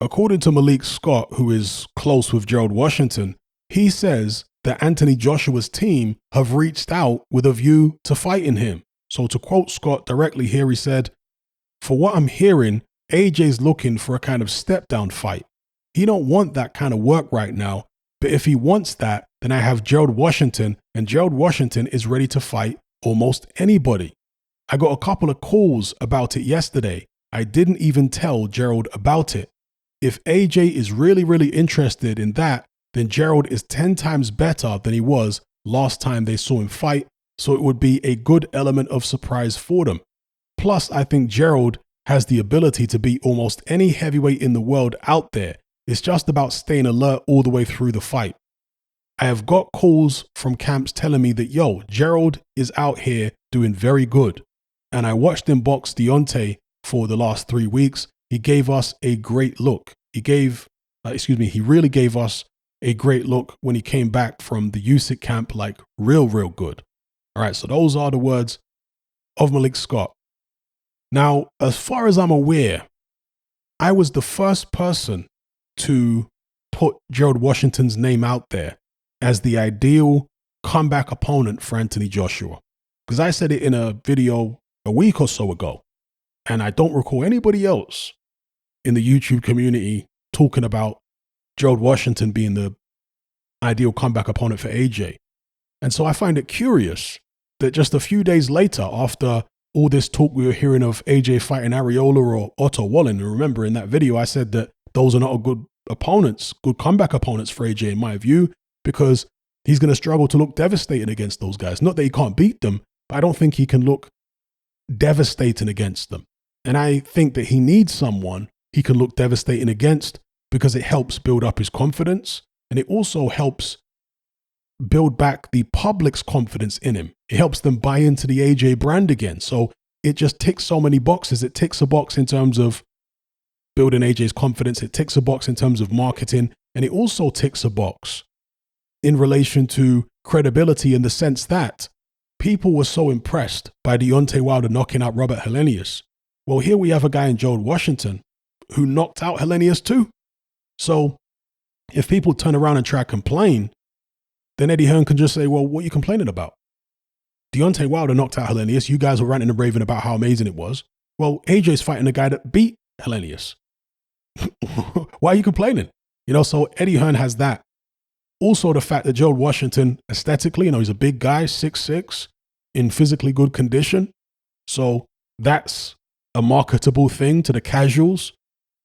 according to Malik Scott, who is close with Gerald Washington, he says that Anthony Joshua's team have reached out with a view to fighting him. So to quote Scott directly here, he said, "For what I'm hearing, AJ's looking for a kind of step-down fight. He don't want that kind of work right now, but if he wants that, then I have Gerald Washington, and Gerald Washington is ready to fight almost anybody. I got a couple of calls about it yesterday. I didn't even tell Gerald about it. If AJ is really, really interested in that, then Gerald is 10 times better than he was last time they saw him fight, so it would be a good element of surprise for them. Plus, I think Gerald has the ability to beat almost any heavyweight in the world out there. It's just about staying alert all the way through the fight. I have got calls from camps telling me that, yo, Gerald is out here doing very good. And I watched him box Deontay for the last 3 weeks. He gave us a great look. He really gave us a great look when he came back from the Usyk camp, like real, real good." All right, so those are the words of Malik Scott. Now, as far as I'm aware, I was the first person to put Gerald Washington's name out there as the ideal comeback opponent for Anthony Joshua. Because I said it in a video a week or so ago, and I don't recall anybody else in the YouTube community talking about Gerald Washington being the ideal comeback opponent for AJ. And so I find it curious that just a few days later, after all this talk we were hearing of AJ fighting Areola or Otto Wallen, and remember in that video I said that those are not a good opponents, good comeback opponents for AJ in my view, because he's going to struggle to look devastating against those guys. Not that he can't beat them, but I don't think he can look devastating against them. And I think that he needs someone he can look devastating against because it helps build up his confidence, and it also helps build back the public's confidence in him. It helps them buy into the AJ brand again. So it just ticks so many boxes. It ticks a box in terms of building AJ's confidence. It ticks a box in terms of marketing. And it also ticks a box in relation to credibility, in the sense that people were so impressed by Deontay Wilder knocking out Robert Helenius. Well, here we have a guy in Gerald Washington who knocked out Helenius too. So if people turn around and try to complain, then Eddie Hearn can just say, well, what are you complaining about? Deontay Wilder knocked out Helenius. You guys were ranting and raving about how amazing it was. Well, AJ's fighting a guy that beat Helenius. Why are you complaining? So Eddie Hearn has that. Also, the fact that Gerald Washington, aesthetically, he's a big guy, 6'6", in physically good condition. So that's a marketable thing to the casuals,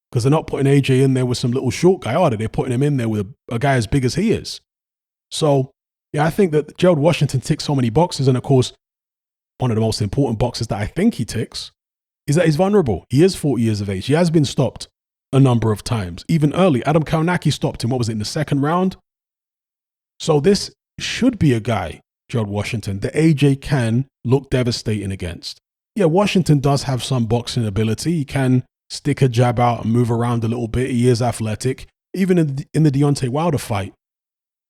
because they're not putting AJ in there with some little short guy, are they? They're putting him in there with a guy as big as he is. So, yeah, I think that Gerald Washington ticks so many boxes. And of course, one of the most important boxes that I think he ticks is that he's vulnerable. He is 40 years of age. He has been stopped a number of times. Even early, Adam Kownacki stopped him, what was it, in the second round? So this should be a guy, Gerald Washington, that AJ can look devastating against. Yeah, Washington does have some boxing ability. He can stick a jab out and move around a little bit. He is athletic. Even in the Deontay Wilder fight,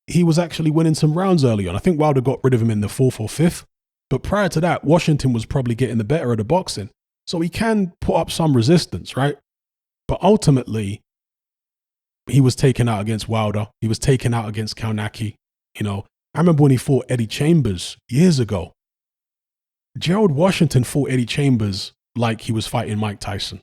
he was actually winning some rounds early on. I think Wilder got rid of him in the 4th or 5th. But prior to that, Washington was probably getting the better of the boxing. So he can put up some resistance, right? But ultimately, he was taken out against Wilder. He was taken out against Kownacki. I remember when he fought Eddie Chambers years ago. Gerald Washington fought Eddie Chambers like he was fighting Mike Tyson.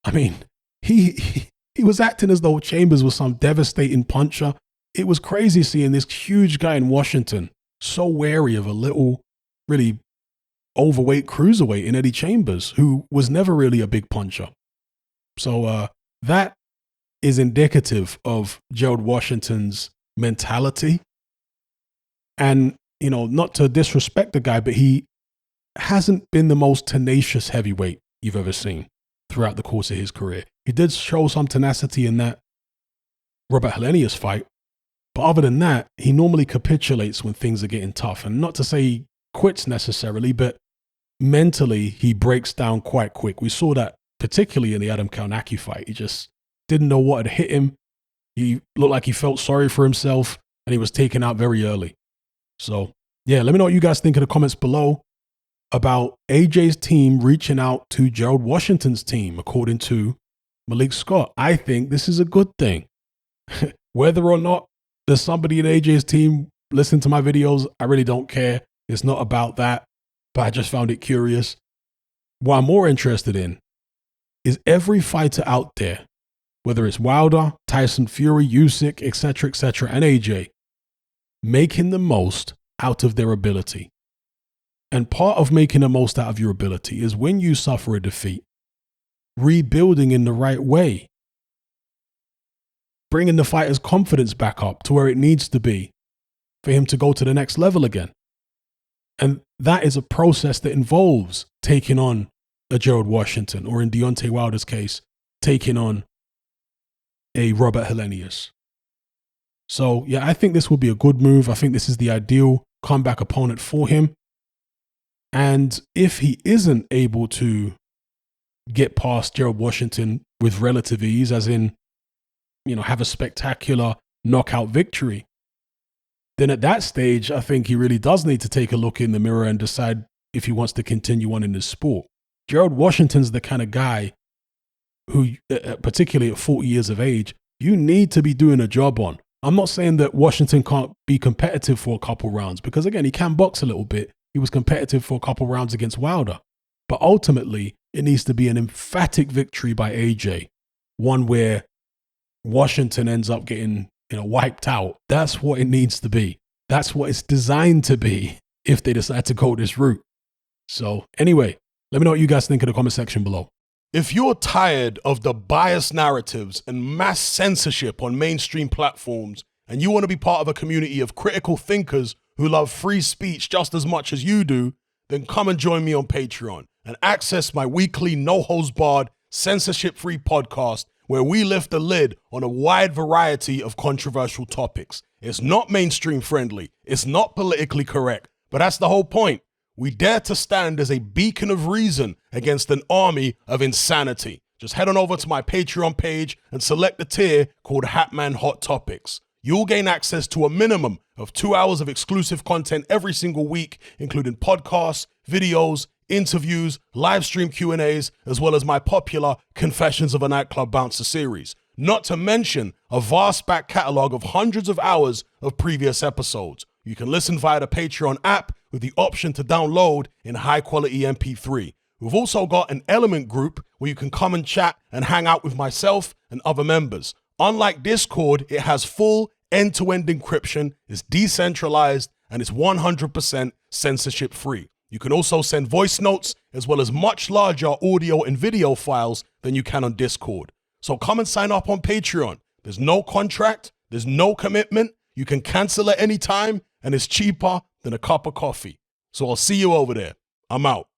I mean, he was acting as though Chambers was some devastating puncher. It was crazy seeing this huge guy in Washington so wary of a little, really overweight cruiserweight in Eddie Chambers, who was never really a big puncher. So that is indicative of Gerald Washington's mentality. And, not to disrespect the guy, but he hasn't been the most tenacious heavyweight you've ever seen throughout the course of his career. He did show some tenacity in that Robert Helenius fight. But other than that, he normally capitulates when things are getting tough. And not to say he quits necessarily, but mentally he breaks down quite quick. We saw that particularly in the Adam Kownacki fight. He just didn't know what had hit him. He looked like he felt sorry for himself, and he was taken out very early. So, yeah, let me know what you guys think in the comments below about AJ's team reaching out to Gerald Washington's team, according to Malik Scott, I think this is a good thing. Whether or not there's somebody in AJ's team listening to my videos, I really don't care. It's not about that, but I just found it curious. What I'm more interested in is every fighter out there, whether it's Wilder, Tyson Fury, Usyk, etc., and AJ, making the most out of their ability. And part of making the most out of your ability is when you suffer a defeat, rebuilding in the right way, bringing the fighter's confidence back up to where it needs to be for him to go to the next level again. And that is a process that involves taking on a Gerald Washington, or in Deontay Wilder's case, taking on a Robert Helenius. So, yeah, I think this will be a good move. I think this is the ideal comeback opponent for him. And if he isn't able to get past Gerald Washington with relative ease, as in, have a spectacular knockout victory, then at that stage, I think he really does need to take a look in the mirror and decide if he wants to continue on in this sport. Gerald Washington's the kind of guy who, particularly at 40 years of age, you need to be doing a job on. I'm not saying that Washington can't be competitive for a couple rounds, because again, he can box a little bit. He was competitive for a couple rounds against Wilder. But ultimately, it needs to be an emphatic victory by AJ, one where Washington ends up getting wiped out. That's what it needs to be. That's what it's designed to be if they decide to go this route. So anyway, let me know what you guys think in the comment section below. If you're tired of the biased narratives and mass censorship on mainstream platforms, and you want to be part of a community of critical thinkers who love free speech just as much as you do, then come and join me on Patreon and access my weekly no-holds-barred, censorship-free podcast where we lift the lid on a wide variety of controversial topics. It's not mainstream friendly, it's not politically correct, but that's the whole point. We dare to stand as a beacon of reason against an army of insanity. Just head on over to my Patreon page and select the tier called Hatman Hot Topics. You'll gain access to a minimum of 2 hours of exclusive content every single week, including podcasts, videos, interviews, live stream Q&As, as well as my popular Confessions of a Nightclub Bouncer series. Not to mention a vast back catalog of hundreds of hours of previous episodes. You can listen via the Patreon app with the option to download in high quality MP3. We've also got an Element group where you can come and chat and hang out with myself and other members. Unlike Discord, it has full end-to-end encryption, is decentralized, and it's 100% censorship free. You can also send voice notes as well as much larger audio and video files than you can on Discord. So come and sign up on Patreon. There's no contract, there's no commitment, you can cancel at any time, and it's cheaper than a cup of coffee. So I'll see you over there. I'm out.